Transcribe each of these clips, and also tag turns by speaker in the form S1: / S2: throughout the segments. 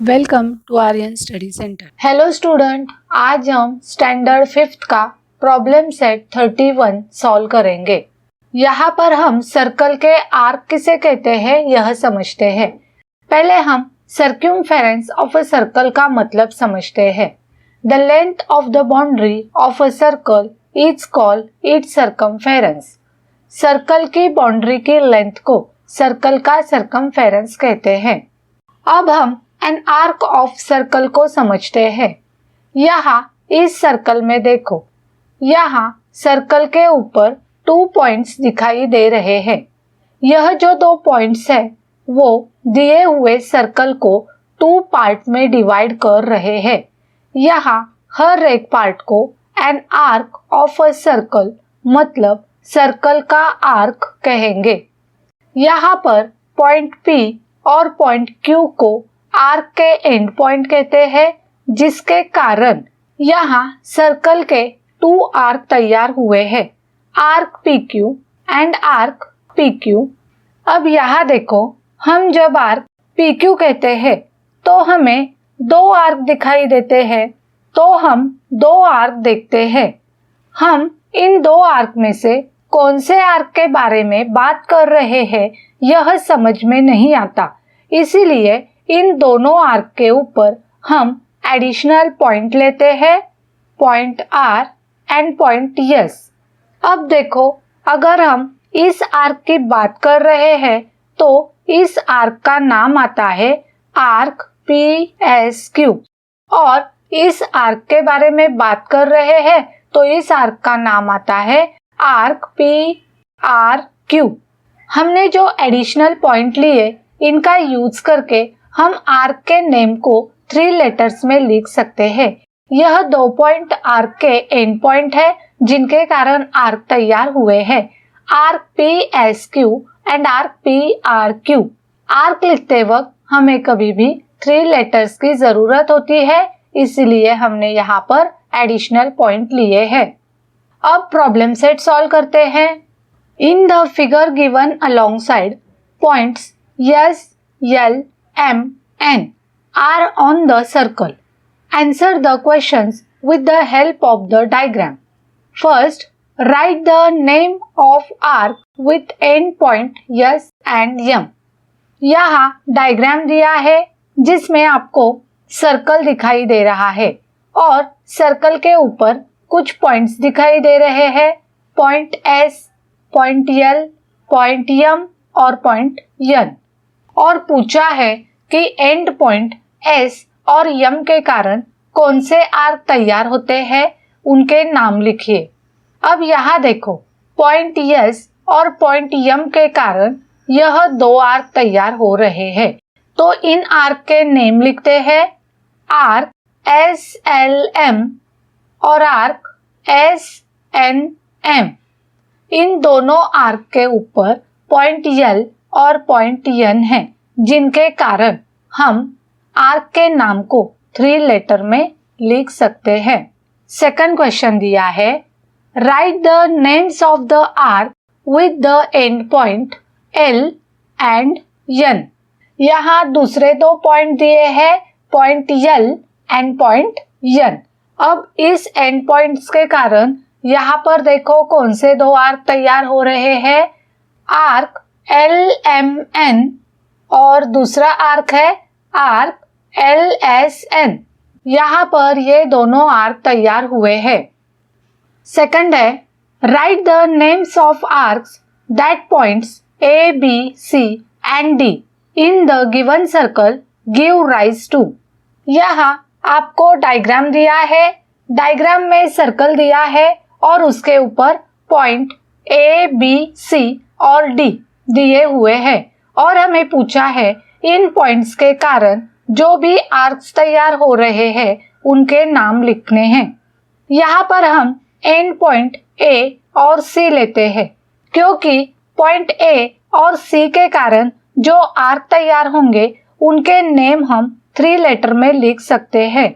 S1: Welcome to Aryan study centre.
S2: Hello student, आज हम standard 5th का प्रॉब्लम सेट 31 सॉल्व करेंगे। यहाँ पर हम सर्कल के आर्क किसे कहते हैं यह समझते हैं। पहले हम सर्क्यूमफेरेंस ऑफ अ सर्कल का मतलब समझते हैं। The length of the boundary of a circle is called its circumference. Circle की बाउंड्री की लेंथ को सर्कल का सर्कमफेरेंस कहते हैं। अब हम एन आर्क ऑफ सर्कल को समझते हैं। यहाँ इस सर्कल में देखो, यहाँ सर्कल के ऊपर 2 पॉइंट्स दिखाई दे रहे हैं। यह जो 2 पॉइंट्स है वो दिए हुए सर्कल को 2 पार्ट में डिवाइड कर रहे हैं। यहाँ हर एक पार्ट को an arc of a circle मतलब सर्कल का आर्क कहेंगे। यहाँ पर पॉइंट P और पॉइंट Q को आर्क के एंड पॉइंट कहते हैं, जिसके कारण यहाँ सर्कल के 2 आर्क तैयार हुए हैं, arc PQ and arc PQ। अब देखो, हम जब आर्क PQ कहते हैं तो हमें 2 आर्क दिखाई देते हैं, तो हम 2 आर्क देखते हैं। हम इन 2 आर्क में से कौन से आर्क के बारे में बात कर रहे हैं यह समझ में नहीं आता, इसीलिए इन दोनों आर्क के ऊपर हम एडिशनल पॉइंट लेते हैं, point R and point S। अब देखो, अगर हम इस आर्क की बात कर रहे हैं तो इस आर्क का नाम आता है आर्क PSQ, और इस आर्क के बारे में बात कर रहे हैं तो इस आर्क का नाम आता है आर्क PRQ। हमने जो एडिशनल पॉइंट लिए, इनका यूज करके हम आर्क के नेम को 3 लेटर्स में लिख सकते हैं। यह 2 पॉइंट आर्क के एंड पॉइंट है, जिनके कारण आर्क तैयार हुए हैं, arc PSQ and arc PRQ। Arc लिखते वक्त हमें कभी भी 3 लेटर्स की जरूरत होती है, इसलिए हमने यहाँ पर एडिशनल पॉइंट लिए हैं। अब प्रॉब्लम सेट सॉल्व करते हैं। इन the figure given alongside points S, L, M, N are on the circle. Answer the questions with the help of the diagram. First, write the name of arc with end point S and M. यहाँ diagram दिया है जिसमें आपको circle दिखाई दे रहा है और circle के ऊपर कुछ पॉइंट्स दिखाई दे रहे हैं, point S, point L, point M और पॉइंट N। और पूछा है कि एंड पॉइंट S और M के कारण कौन से आर्क तैयार होते हैं, उनके नाम लिखिए। अब यहाँ देखो, पॉइंट S और पॉइंट M के कारण यह 2 आर्क तैयार हो रहे हैं, तो इन आर्क के नेम लिखते हैं, आर्क SLM और आर्क SNM। इन दोनों आर्क के ऊपर पॉइंट L और पॉइंट N है, जिनके कारण हम आर्क के नाम को 3 लेटर में लिख सकते हैं। सेकंड क्वेश्चन दिया है, right the names of the arc with the end point L and N। यहाँ दूसरे 2 पॉइंट दिए हैं, point L and point N। अब इस एंड पॉइंट्स के कारण यहाँ पर देखो कौन से 2 आर्क तैयार हो रहे हैं, आर्क LMN और दूसरा आर्क है आर्क LSN। यहाँ पर ये दोनों आर्क तैयार हुए हैं। सेकंड है, right the names of arcs that points A, B, C and D in the given circle give rise to। यहाँ आपको डायग्राम दिया है, डायग्राम में सर्कल दिया है और उसके ऊपर पॉइंट A, B, C और D दिए हुए हैं, और हमें पूछा है इन पॉइंट्स के कारण जो भी आर्क्स तैयार हो रहे हैं उनके नाम लिखने हैं। यहाँ पर हम एंड पॉइंट A और C लेते हैं, क्योंकि पॉइंट A और C के कारण जो आर्क तैयार होंगे उनके नेम हम 3 लेटर में लिख सकते हैं।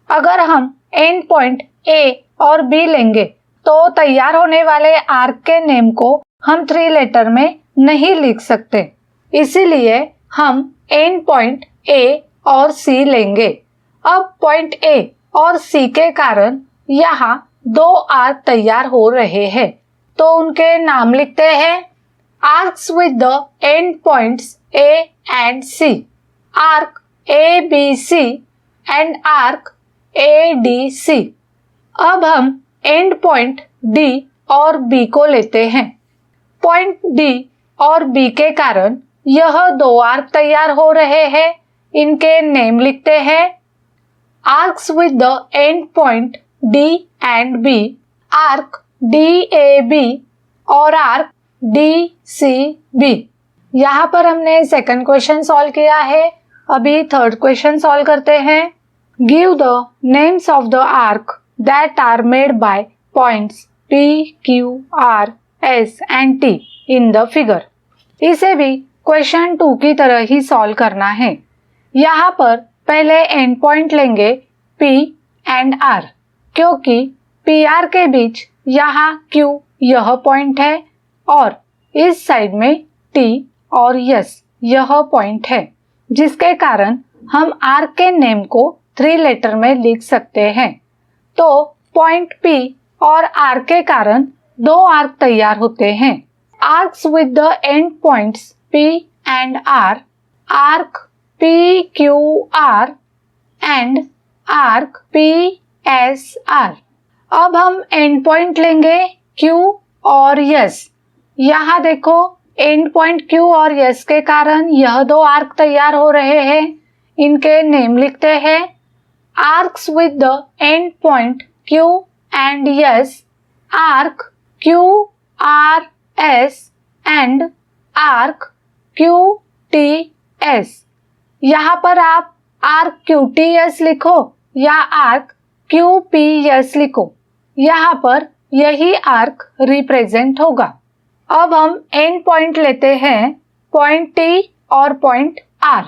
S2: अगर हम एंड पॉइंट A और B लेंगे तो तैयार होने वाले आर्क के नेम को हम 3 लेटर में नहीं लिख सकते, इसीलिए हम एंड पॉइंट A और सी लेंगे। अब पॉइंट ए और सी के कारण यहाँ दो आर्क तैयार हो रहे हैं, तो उनके नाम लिखते हैं। Arcs with the end points A and C, arc A B C and arc A D C. अब हम एंड पॉइंट डी और बी को लेते हैं। पॉइंट डी और बी के कारण यह दो आर्क तैयार हो रहे हैं, इनके नेम लिखते हैं। Arcs with the end point D and B, arc D A B और आर्क डी सी बी। यहाँ पर हमने सेकंड क्वेश्चन सॉल्व किया है। अभी थर्ड क्वेश्चन सॉल्व करते हैं। Give the names of the arc that are made by points P Q R S and T in the figure. इसे भी क्वेश्चन 2 की तरह ही सॉल्व करना है। यहाँ पर पहले एंड पॉइंट लेंगे P एंड R, क्योंकि PR के बीच यहाँ Q यह पॉइंट है और इस साइड में T और S यह पॉइंट है, जिसके कारण हम R के नेम को 3 लेटर में लिख सकते हैं। तो पॉइंट P और R के कारण दो आर्क तैयार होते हैं। Arcs with the end points P and R, arc P Q R and arc P S R। अब हम एंड पॉइंट लेंगे Q और S। यहाँ देखो एंड पॉइंट Q और S के कारण यह दो आर्क तैयार हो रहे हैं, इनके नेम लिखते हैं। Arcs with the end point Q and S, arc Q R S and arc Q T S। यहाँ पर आप आर्क QTS लिखो या आर्क QPS लिखो, यहाँ पर यही आर्क रिप्रेजेंट होगा। अब हम एंड पॉइंट लेते हैं पॉइंट T और पॉइंट R।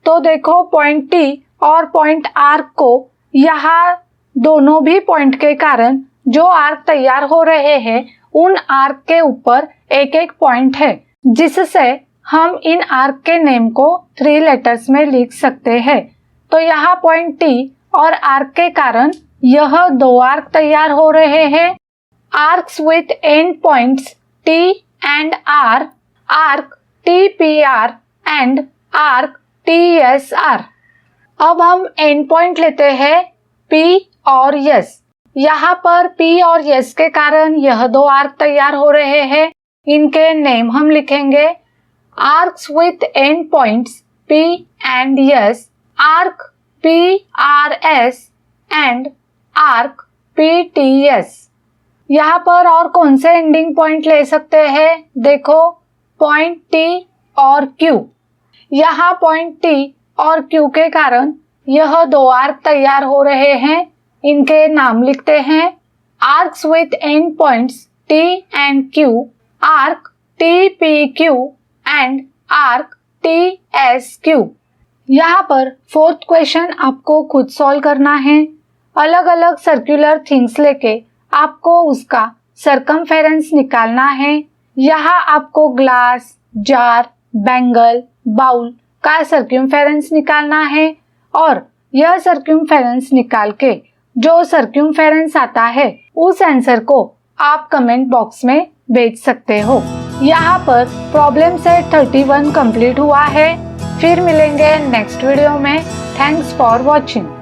S2: तो देखो पॉइंट T और पॉइंट R को यहाँ दोनों भी पॉइंट के कारण जो आर्क तैयार हो रहे हैं, उन आर्क के ऊपर एक एक पॉइंट है, जिससे हम इन आर्क के नेम को 3 लेटर्स में लिख सकते हैं। तो यहाँ पॉइंट T और आर्क के कारण यह दो आर्क तैयार हो रहे हैं। Arcs with and points T and R, arc TPR and arc TSR। अब हम एंड पॉइंट लेते हैं P और S। यहाँ पर P और S के कारण यह दो आर्क तैयार हो रहे हैं, इनके नेम हम लिखेंगे। Arcs with and points P and S, arc PRS and arc PTS। यहाँ पर और कौन से एंडिंग पॉइंट ले सकते हैं? देखो पॉइंट T और Q। यहाँ पॉइंट T और Q के कारण यह दो आर्क तैयार हो रहे हैं, इनके नाम लिखते हैं। Arcs with and points T and Q, arc TPQ and arc TSQ। यहाँ पर फोर्थ क्वेश्चन आपको खुद सॉल्व करना है। अलग अलग सर्कुलर थिंग्स लेके आपको उसका सरकमफेरेंस निकालना है। यहाँ आपको ग्लास, जार, बैंगल, बाउल का सरकमफेरेंस निकालना है और यह सरकमफेरेंस निकाल के जो सरकमफेरेंस आता है, उस आंसर को आप कमेंट बॉक्स में भेज सकते हो। यहाँ पर प्रॉब्लम सेट 31 कंप्लीट हुआ है। फिर मिलेंगे नेक्स्ट वीडियो में। Thanks for watching.